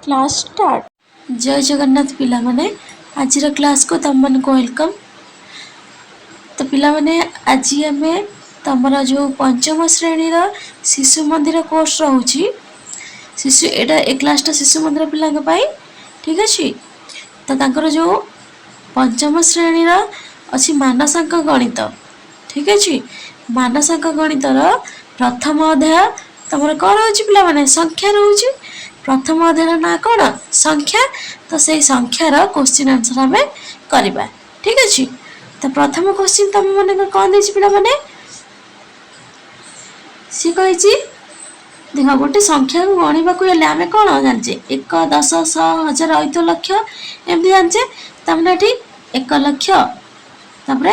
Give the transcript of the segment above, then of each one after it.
Class start. जय जगन्नाथ पिला माने आज क्लास को तुम मन को वेलकम। तो पिला माने आज आम तुम जो पंचम श्रेणी शिशु मंदिर कोर्स रोची शिशु एटा ए क्लासटा शिशु मंदिर पिला ठीक अच्छे। तो तांकर जो पंचम श्रेणी अच्छी मानसांक गणित ठीक अच्छे। मानसांक गणितर प्रथम अध्याय तुम कौन रोचे पिला माने संख्या रोचे। प्रथम अध्याय ना कौन संख्या। तो से संख्यार क्वेश्चन आंसर आम करवा ठीक अच्छे। तो प्रथम क्वेश्चन तुम मन कौन दे पिला माने सी कही देख गोटे संख्या को गणवा आम कौन जाने 1 10 100 1000 अयुत लक्ष एमती जाने तमें ये 1 लक्ष तापर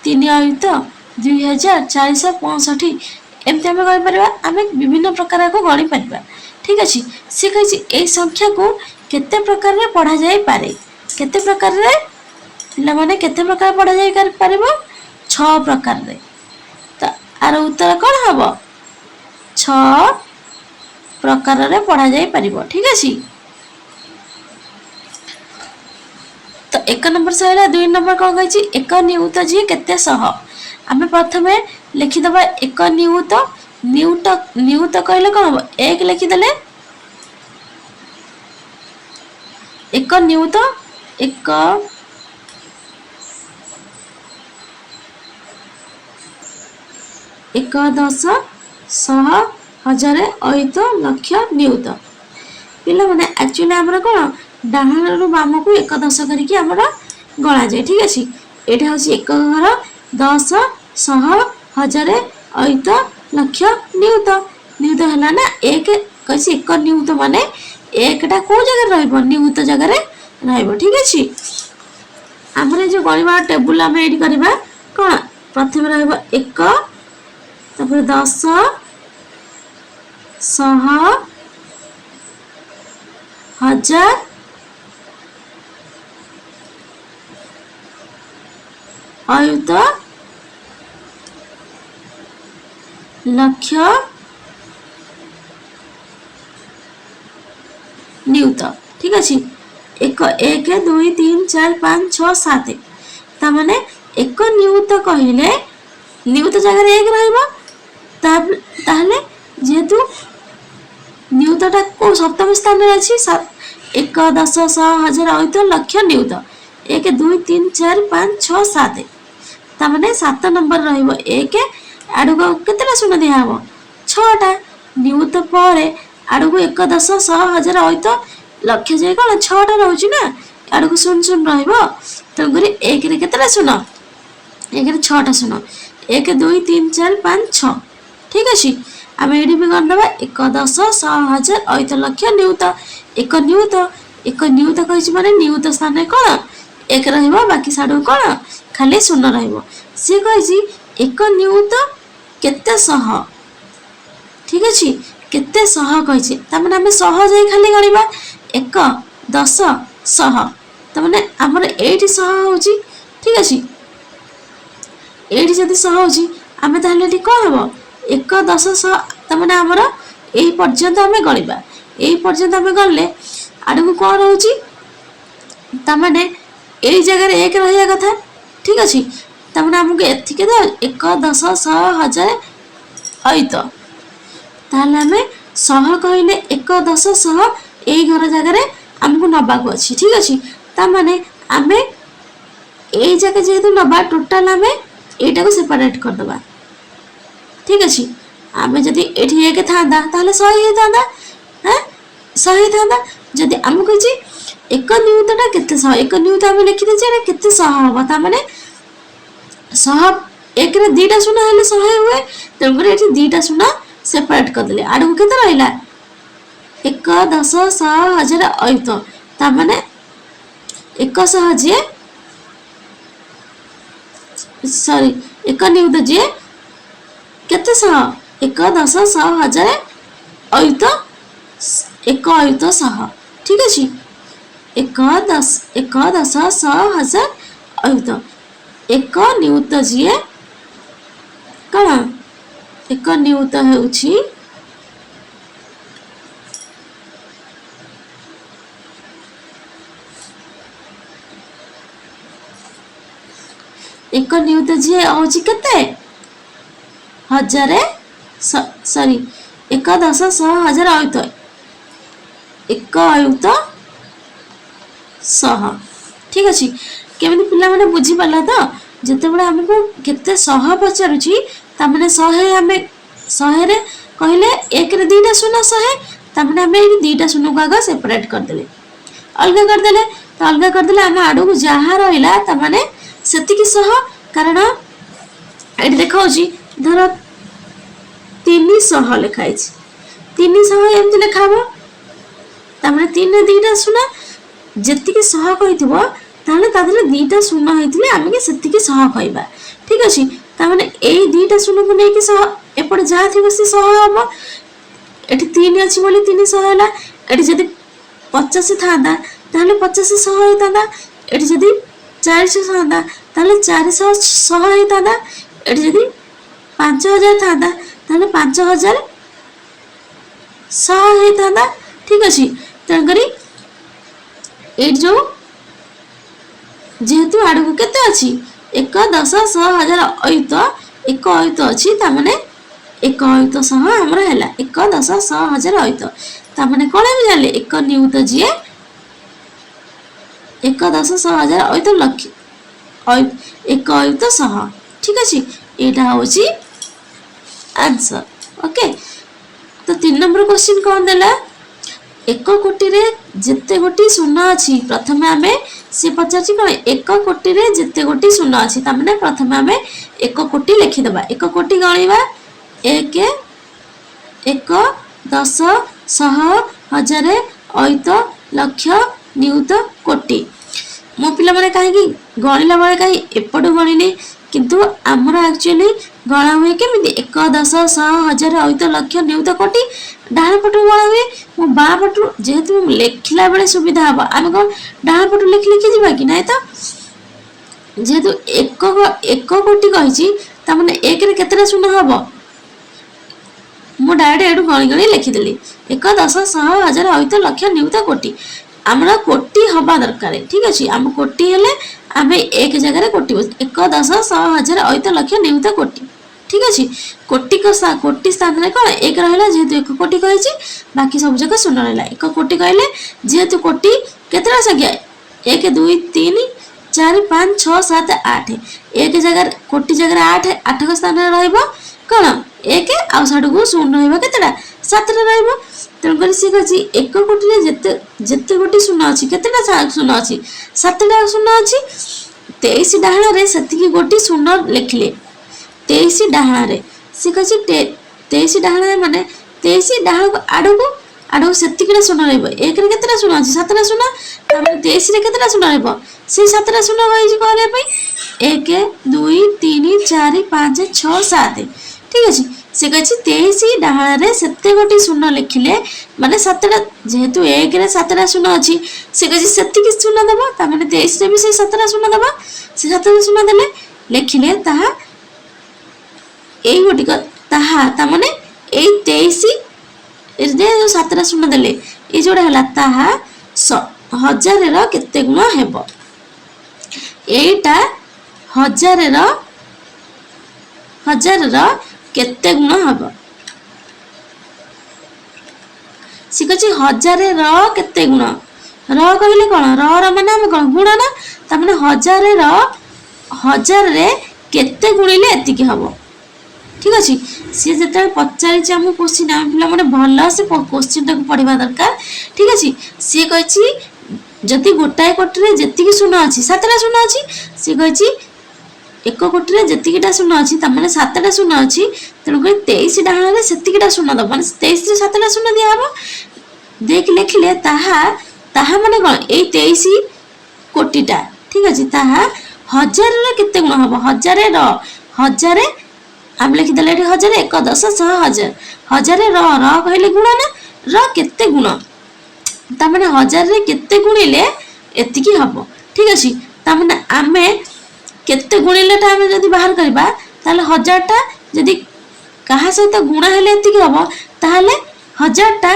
3 अयुत 2000 465 एमती आम कहीपर आम विभिन्न प्रकार को गणी पार ठीक अच्छे। सी कही ए संख्या को केते प्रकार रे पढ़ा जाय पारे केते प्रकार रे पिला माने केते प्रकार पढ़ा जाय पारे 6 प्रकार रे। तो आर उत्तर कौन हम 6 प्रकार रे पढ़ा जाय पारिबो ठीक अच्छे। तो 1 नंबर सहिला 2 नंबर कौन कही 1 नियुत जी केते सह आम प्रथमे लिखिदबा 1 नियुत नियुत नियुत कहले कौन हम 1 लिखिदेले 1 नियुत 1 1 10 100 1000 अयुत लक्ष नियुत पिला माने एक्चुअली हमर कौन डाहाण रु बाम को 1 10 करके हमर गणा जाए ठीक अच्छे। एटा हूँ 1 घर 10 100 1000 अयुत लक्ष नियुत नियुत है ना 1 कही 1 नियुत माने 1टा कौ जगह नियुत जगह रहिबो ठीक अच्छे। आमर जो गणिबा टेबुल आम एडी करबा कौन प्रथम रहिबो 1 तापर 10 100 1000 अयुत लक्ष नियुत ठीक अच्छे। 1 1 2 3 4 5 6 7 ताने 1 नियुत कहले नियुत जगह 1 रहिबो ताहले जेहेतु नियुतटा को सप्तम स्थान में अच्छी 1 10 100 1000 अयुत लक्ष नियुत 1 2 3 4 5 6 7 ताने 7 नंबर रहिबो 1 आड़ू केतेटा शून्य दिहब 6टा नियुत पर आड़ू 1 10 100 1000 अयुत लक्ष्य जाए कौन 6टा रोचे ना आड़ू शून्य शून्य रही 1 रे केतेटा शून्य 1 रे 6टा शून्य 1 2 3 4 5 6 ठीक अच्छे। आम ये भी करदे 1 10 100 1000 अयुत लक्ष नियुत 1 नियुत 1 नियुत कही माने नियुत स्थान कौन 1 रहिबो बाकी साडू कौन खाली शून्य रहिबो। सी कही 1 नियुत केते सह ठीक अच्छे केते सह कही तमें आम सह जाए खाली गणवा 1 10 100 तमें आमर एटी सह हो ठीक अच्छे। एटी जदि सह हो आम ताहले कौन हम 1 10 100 तमें आमर यही पर्यंत आम गणवा यही पर्यंत आम गले आड़ कौन रोचे तमें यही जगह 1 रहा कथा ठीक अच्छे। तमें आमको एतिके 1 10 100 1000 अयुत ताहले आम सह कहले 1 10 100 यही घर जगह आमको नबाक अच्छी ठीक अच्छे। ताने आम यही जगह जेहेतु नबा टोटाल आम यहीटा को सेपरेट करदे ठीक अच्छे। आम जदि ये 1 था 100 होता हाँ 100 होता जदि आम कही 1 नियुतटा केते 100 1 नियुत आम लिखिदे केते 100 हम ताने 100 1 रे 2टा शून्य हेल्ले 100 हुए तेणुक ये 2टा शून्य सेपरेट करदे आड़ के रहा 1 10 100 1000 अयुत ताने 100 जी सॉरी 1 नियुत जी केते 100 1 10 100 1000 अयुत 1 अयुत 100 ठीक अच्छे। 1 10 100 1000 अयुत 1 नियुत जी कौन 1 नियुत होउछि एक नियुत जी हूँ केते 1000 सॉरी 1 10 100 1000 अयुत 1 अयुत 100 ठीक अच्छे केमी पिला मैंने बुझी पाला तो जिते बड़े आमको केते 100 पचारुची तामने 100 आमे 100 रे कहले एक रे दीटा शून्य 100 तामने आमे दीटा शून्य को आगे सेपरेट कर देले अलग कर देले तो अलग कर देले आम आडू को जहाँ रहा तामने सेतिकी 100 कारण ये देखा धर 300 लिखाई 300 एमती लिखा हम तामने 3 रे दीटा शून्य जेतिकी 100 कहिथिबो ताहले तादरे दीटा शून्य होइतिले आमे के सेतिकी 100 कहबा ठीक अछि तामने एई दीटा शून्य को नेकी 100 एपड जा थिबो से 100 हबो एठी 3 अछि बोली 300 होला एठी जदी 50 थांदा ताहले 50 100 होइतांदा एठी जदी 400 थांदा ताहले 400 100 होइतांदा एठी जदी 5000 थांदा ताहले 5000 100 होइतांदा ठीक अछि तन करी एट जो जेहेतु आड़ को केते अछि 1 10 100 1000 अयुत 1 अयुत अछि तामने 1 अयुत 100 हमरा हैला 1 10 100 1000 अयुत तामने कोन भी जाले 1 नियुत जी 1 10 100 1000 अयुत लक्ष्य 1 अयुत 100 ठीक अछि एटा होची आंसर ओके तो 3 नंबर क्वेश्चन कोन देला 1 कोटी रे जेते गोटी शून्य अछि प्रथमे आमे से पचाची कोन 1 कोटी रे जेते गोटी शून्य अछि तामने प्रथमे आमे 1 कोटी लिखि देबा 1 कोटी गणिबा 1 1 10 100 1000 अयुत लक्ष्य नियुत कोटी मो पिला माने काहे कि गणिला बेले काहे एपटो गणिले किंतु हमर एक्चुअली गणा हुए केमिति 1 10 100 1000 अयुत लक्ष्य नियुत कोटी डाण पटु गणा हुए मो बा पटु जेहेतु लेखिला बेले सुविधा हबा आमे कोन डाण पटु लिखि लिखि जिबा कि नाही तो जेहेतु 1 कोटी कहिछि त माने 1 रे केतेटा शून्य हबो मो डायरेक्ट एडु गणी गणी लिखि देली 1 10 100 1000 अयुत लक्ष्य नियुत कोटी हमरा कोटी हबा दरकार ठीक अछि हम कोटी हेले आमे एक जगह रे कोटी 1 10 100 1000 अयुत लक्ष्य नियुत कोटी ठीक अछि कोटी को कोटी स्थान रे कोन एक रहला जेहेतु 1 कोटी कहिछि बाकी सब जगह शून्य रहला 1 कोटी कहले जेहेतु कोटी केतरा संख्या 1 2 3 4 5 6 7 8 एक जगह कोटी जगह 8 8 को स्थान रे रहइबो कोन 1 आ साडू को शून्य रहइबो केतरा 7 रे रहइबो तन कर सी कछि 1 कोटी रे जेते जेते कोटी शून्य अछि केतरा शून्य अछि 7 टा शून्य अछि 23 डाहण रे सेतिकी गोटी शून्य लिखले 23 डाहण रे सी कछि 23 डाहण रे माने 23 डाहण आडू सेतिकीटा शून्य रहइबो 1 रे केतरा शून्य अछि 7 टा शून्य तामे 23 रे केतरा शून्य रहइबो से 7 टा शून्य होई जे कहले पई 1 2 3 4 5 6 7 ठीक अछि से कछि 23 डाहण रे सेते गोटी शून्य लिखले माने 7 टा जेहेतु 1 रे 7 टा शून्य अछि से कछि सेतिकी शून्य देबो ता माने 23 रे भी से 7 टा शून्य देबो से 7 टा शून्य देले लिखले ताहा एई गोटी को ताहा ता माने एई 23 रे जो 7 टा शून्य देले ए जोडा हला ताहा 1000 रो केते गुण हेबो एटा 1000 रो केते गुण हबो सिकछि 1000 रो केते गुण रो कहले कोन रो माने हम कोन गुण ना त माने 1000 रे केते गुणिले एतिकी हबो ठीक अछि से जते पचारि छ हम क्वेश्चन हम पिला माने भलो से क्वेश्चन टाको पढिबा दरकार ठीक अछि से कहछि जति गोटाय कोटी रे जेतिकी शून्य अछि 7 टा शून्य अछि से कहछि 1 कोटी रे जेतिकीटा शून्य अछि त माने 7 टा शून्य अछि तनु कहि 23 डाहण रे सेतिकीटा शून्य द माने 23 रे 7 टा शून्य दिया हबो देख लिखले ताहा माने कोन ए 23 कोटीटा ठीक अछि ताहा 1000 रे केते गुण हबो 1000 रो 1000 हम लिखि देले 1000 1 10 100 1000 1000 रो कहले गुण ना रो केते गुण ता माने 1000 रे केते गुणिले एतिकी हबो ठीक अछि ता माने आमे केते गुणिले ता हम जदी बाहर करबा ताले 1000 टा जदी कहा सहित गुणा हेले एतिकी हबो ताले 1000 टा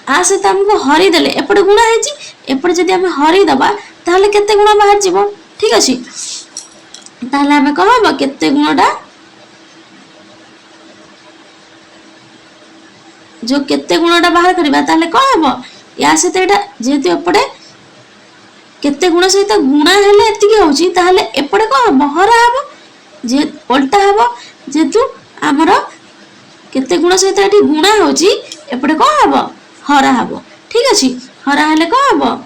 आ सहित हमको हरि देले एपटे गुणा हेची एपटे जदी हम हरि दबा ताले केते गुणा बाहर जीवो ठीक अछि ताहले आमे कौन हम केते गुणटा जो केते गुणटा बाहर करबा ताहले कौन हम या सहित एटा जेहेतु एपटे केते गुण सहित गुणा हेले एतिकी होउची ताहले एपटे कौन हम हरा हम जे उल्टा हम जेहेतु हमर केते गुण सहित एटी गुणा होउची एपटे कौन हम हरा हम ठीक अछि हरा हेले कौन हम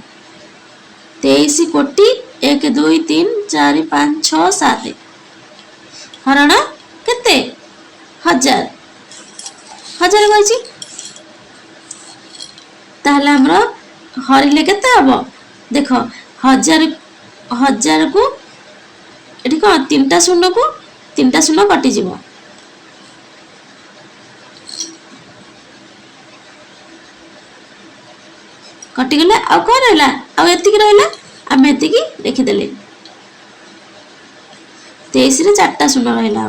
23 कोटी 1 2 3 4 5 6 7 हरण केते हजार हजार कहछि ताहले हमरो हरिले केते हबो देखो हजार हजार को एठी कोन तीनटा शून्य कटि जीवो कटि गले आ कोन रहला आ एतिकी रहला आमे एतिकी लिखि देले 23 रे 4टा शून्य रहला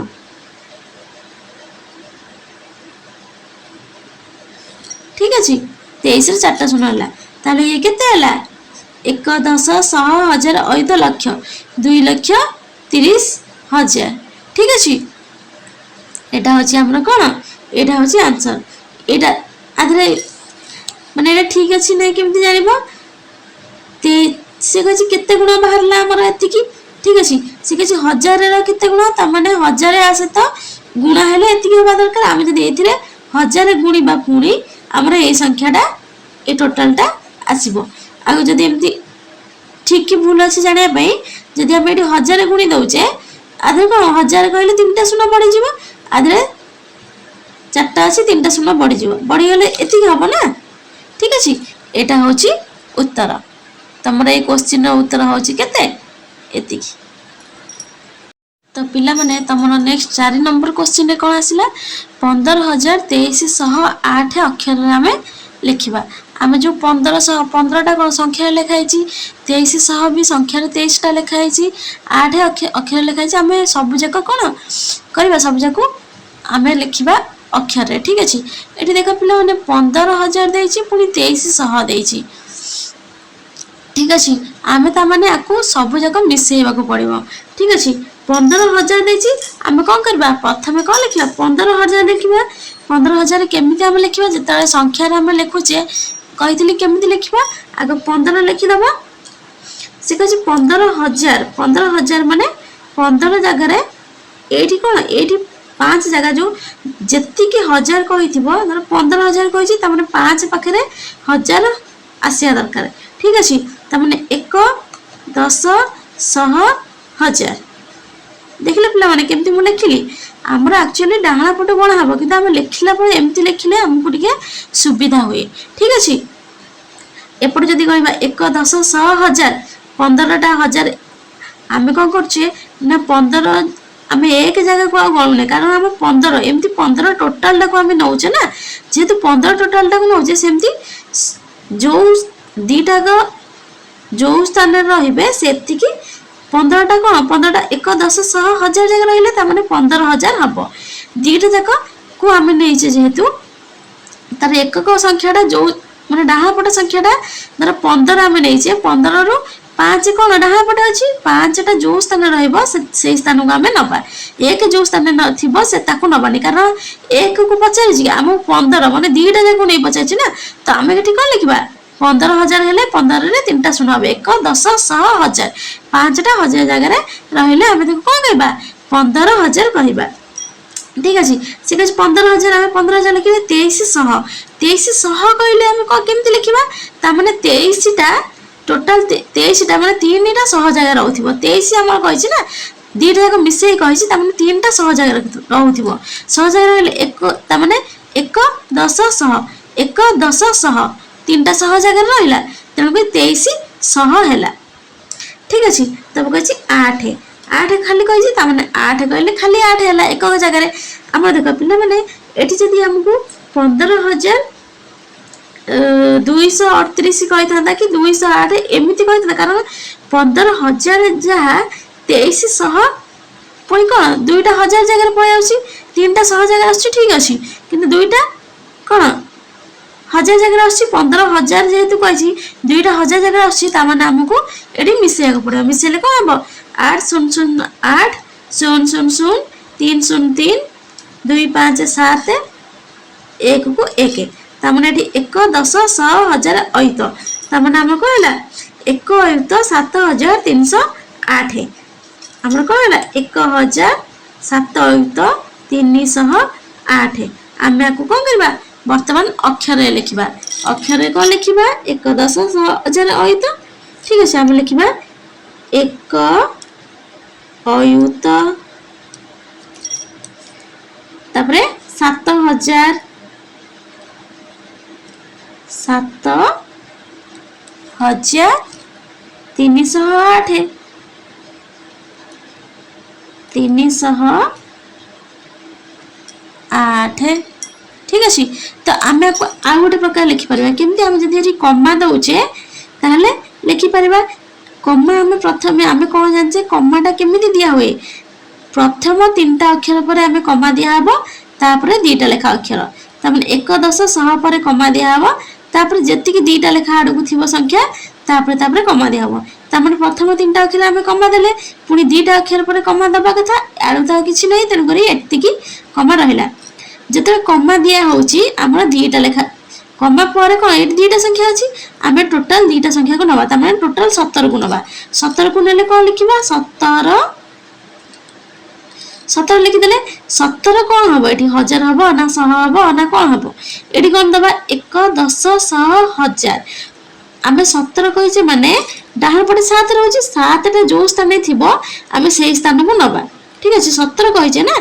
ठीक अछि 23 रे 4टा शून्य रहला ताले ये केते हला 1 10 100 1000 8 लक्ष 2 लक्ष 30,000 ठीक अछि एटा होची हमर कोन एटा होची आंसर एटा आधरे माने एटा ठीक अछि नै केमति जानिबो ते से कहछि केते गुण बाहरला हमर एतिकी ठीक अछि से कहछि 1000 रे केते गुण त माने 1000 आसे त गुणा हेले एतिकी होबा दरकार आमे जदी एथिरे 1000 गुणीबा पुणी हमर ए संख्याटा ए टोटलटा आसीबो आ जदी एमति ठीक कि भूल अछि जाने पई जदी हम एठी 1000 गुणी दउचे आधे कोन 1000 कहले तीनटा शून्य बढ़ी जीवो आधे चारटा अछि तीनटा शून्य बढ़ी जीवो बढ़ी गेले एतिकी हबो ना ठीक अछि एटा होची उत्तर तमरा ए क्वेश्चन रो उत्तर होची केते एतिकी तो पिला माने तमरा नेक्स्ट 4 नंबर क्वेश्चन रे कोन आसिला 15,2308 अक्षर रे हमें लिखिबा आमे जो 15टा कोन संख्या लिखाई छी 2300 भी संख्या रे 23टा लिखाई छी 8 अक्षर लिखाई छी आमे सब जक कोन करबा सब जक आमे लिखिबा अक्षर रे ठीक अछि एठी देखा पिला माने 15,000 देई छी पुनी 2300 देई छी ठीक अछि आमे ता माने आकु सब जक मिसेइबा को पड़िबो ठीक अछि 15,000 देई छी आमे कोन करबा प्रथमे कोन लिखिबा 15,000 लिखिबा 15,000 केमिति आमे लिखिबा जेताले संख्या रे आमे लिखुचे कहितली केमिति लिखिबा आगो 15 लिखि दबा से कहछि 15,000 माने 15 जगह रे एठी कोन एठी 5 जगह जो जत्ती के 1000 कहिथिबो धर 15,000 कहिछि त माने 5 पाखरे 1000 आसिया दरकार ठीक अछि त माने 1 10 100 1000 देखले पिला माने केमति मु लिखिली हमरा एक्चुअली डाहना पट बणा हबो कि हम लिखला पर एमति लिखले हमकु टिके सुविधा होए ठीक अछि एपट जदी कहबा 1 10 100 1000 15टा 1000 आमे कोन करछे ना 15 आमे एक जगह को गणने कारण हम 15 एमति 15 टोटल टा को आमे नौचे ना जेतु 15 टोटल टा को नौचे सेमति जो दीटा को जो स्थान रे रहिबे सेति की 15टा कोन 15टा 1 10 100 1000 जगह रहिले त माने 15,000 हबो दीटा जक को आमे नैचे जेहेतु तार एक को संख्याटा जो माने डाहा पट संख्याटा धर 15 आमे नैचे 15 रु 5 कोन डाहा पट अछि 5टा जो स्थान रहइबो से स्थान को आमे नबा एक जो स्थान न थिबो से ताको नबानी कारण एक को पचारि जी हम 15 माने दीटा जक नै पचाछि ना त आमे केठी कोन लिखबा 15,000 हेले 15 रे 3टा शून्य হবে 1 10 100 1000 5टा 1000 जगह रे रहिले हम देखो कोन कहबा 15,000 कहबा ठीक अछि से कहै 15,000 हम 15,000 लिखबे 2300 कहले हम को केमति लिखबा त माने 23टा टोटल 23टा माने 3टा 100 जगह रहउथिबो 23 हम कहै छी ना दीटा को मिसेई कहै छी त माने 3टा 100 जगह रहउथिबो 100 जगह रहले 1 त माने 1 10 100 1 10 100 3टा 100 जगह रहिला तेनु को 2300 हैला ठीक अछि तब कहछि 8 8 खाली कहछि त माने 8 कहले खाली 8 हैला एक जगह रे हम देखो पिना माने एठी जदी हमकु 15,000 238 कहि थांदा कि 208 एमिति कहि थांदा कारण 15,000 जहा 2300 पुनी कोन दुईटा 1000 जगह रे पय आउछि तीनटा 100 जगह आछि ठीक अछि किंतु दुईटा कोन 1000 जगह आछि 15,000 जेहेतु कहछि दुईटा 1000 जगह आछि त माने हमकु एडी मिसेया को पड़ो मिसेले कोन हबो 8 0 0 8 0 0 0 3 0 3 2 5 7 1 को 1 तामने एठी 1 10 100 1000 अयुत तामने हम कहला 1 अयुत 7308 हमर कहला 1000 7 अयुत 308 आमे को कोन करबा वर्तमान अक्षर लिखिबा अक्षर को लिखिबा 1 10 100 1000 अयुत ठीक है हम लिखिबा 1 अयुत तापरे 7000 7308 ठीक अच्छे तो आम आउ गोटे प्रकार लिखिपर केमती आम जब कमा दौचे ताहले लिखिपर कमा आम प्रथम आम कौन जाने कमाटा केमी दिया हुए प्रथम 3टा अक्षर पर आम कमा दिहब तापर 2टा लेखा अक्षर तमें 1 10 100 पर कमा दिहब तापर जी 2टा लेखा आड़ को थी संख्या तापर कमा दिहब तमें प्रथम 3टा अक्षर आम कमा देले पुणी 2टा अक्षर पर कमा दबा कथा आड़ तो किसी नहीं तेणुक एतिकी कमा रहा जिते कमा दिया होची आमर 2टा लेखा कमा पर कौन ये 2टा संख्या अच्छी आम टोटाल 2टा संख्या को नवा तमें टोटाल 17 को नवा 17 को नेले कौन लिखा 17 लिखिदेले 17 कौन हम ये 1000 हम ना 100 हम ना कौन हम ये कौन दबा 1 10 100 1000 आम 17 कहीचे माने डाहाण पटे 7 रोचे 7टा जो स्थान थी आम से स्थान को नवा ठीक अच्छे 17 कहीचे ना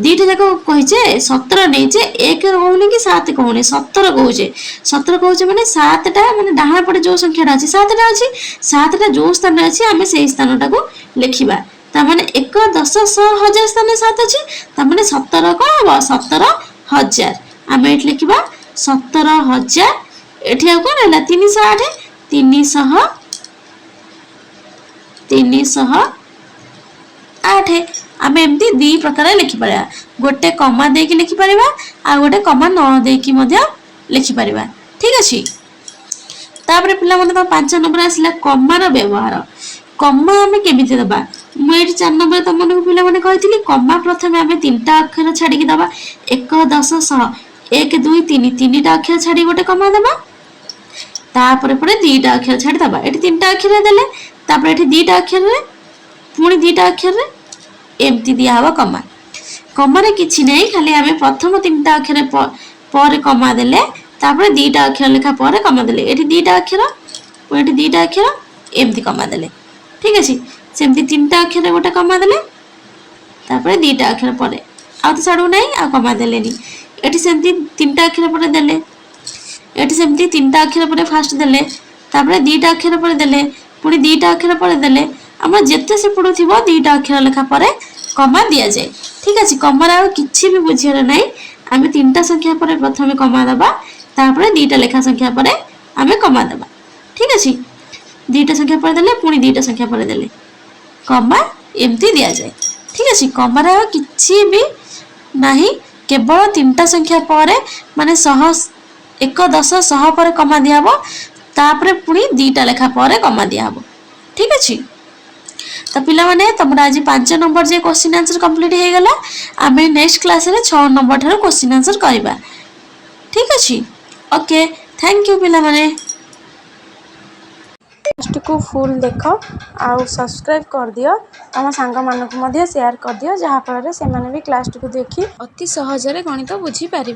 2टा जाक कहीचे 17 नहीं 1 कहूनी कि 7 कहूनी 17 कहूचे 17 कहूचे माने 7टा माने डाहाण पटे जो संख्याटा अच्छी 7टा अच्छी 7टा जो स्थान अच्छी आम से स्थानटा को लिखा ताने 1 10 100 1000 स्थान 7 अच्छी ताने 17 कौन हम 17000 आम ये लिखा 17000 एठी कौन है 308 308 आम एमती 2 प्रकार लिखिपर गोटे कमा दे कि लिखिपर आ गोटे कमा न दे कि लिखिपर ठीक अच्छे तापर पिला 5 नंबर आसला कमार व्यवहार कमा आम केमी दबा मुझे 4 नंबर तुम पिला कही कमा प्रथम आम 3टा अक्षर छाड़ी दबा 1 10 100 1 2 3 3टा अक्षर छाड़ी गोटे कमा दबा तापर 2टा अक्षर छाड़ी दबा ये 3टा अक्षर देले तापर ये 2टा अक्षर पुणी 2टा अक्षर एमती दिहब कमा कमार किसी नहीं खाली आम प्रथम 3टा अक्षर पर कमा देले तापर 2टा अक्षर लेखा पर कमा देले ये 2टा अक्षर पुणी 2टा अक्षर एमती कमा देले ठीक अच्छे सेमती 3टा अक्षर गोटे कमा देले तापर 2टा अक्षर पर आ तो छाड़ू ना आ कमा देले ये सेमती 3टा अक्षर पर देले ये सेमती 3टा अक्षर पर फास्ट देले तापर 2टा अक्षर पर देले पुणी 2टा अक्षर पर देले आम जिते से पड़ू 2टा अक्षर लेखा पर कमा दि जाए ठीक अच्छे कमार आ कि भी बुझार ना आम 3टा संख्या पर प्रथम कमा दबा तापर 2टा लेखा संख्या पर आम कमा दबा ठीक अच्छे 2टा संख्या पर देले पुणी 2टा संख्या पर देले कमा एमती दि जाए ठीक अच्छे कमार आ कि भी नहीं केवल 3टा संख्या पर माने 1 10 100 पर कमा दिहब तापर पुणी 2टा लेखा पर कमा दिहब ठीक अच्छे तो पिला माने तुम आज 5 नंबर जे क्वेश्चन आंसर कंप्लीट हो गला आम नेक्स्ट क्लास रे 6 नंबर ठार क्वेश्चन आंसर करवा ठीक अच्छे ओके थैंक यू पिला माने क्लास को फुल देख आउ सब्सक्राइब कर दियो तुम सांग मानक शेयर कर दियो जहाँ फल से भी क्लास को देखी अति सहजरे गणित बुझी पारे।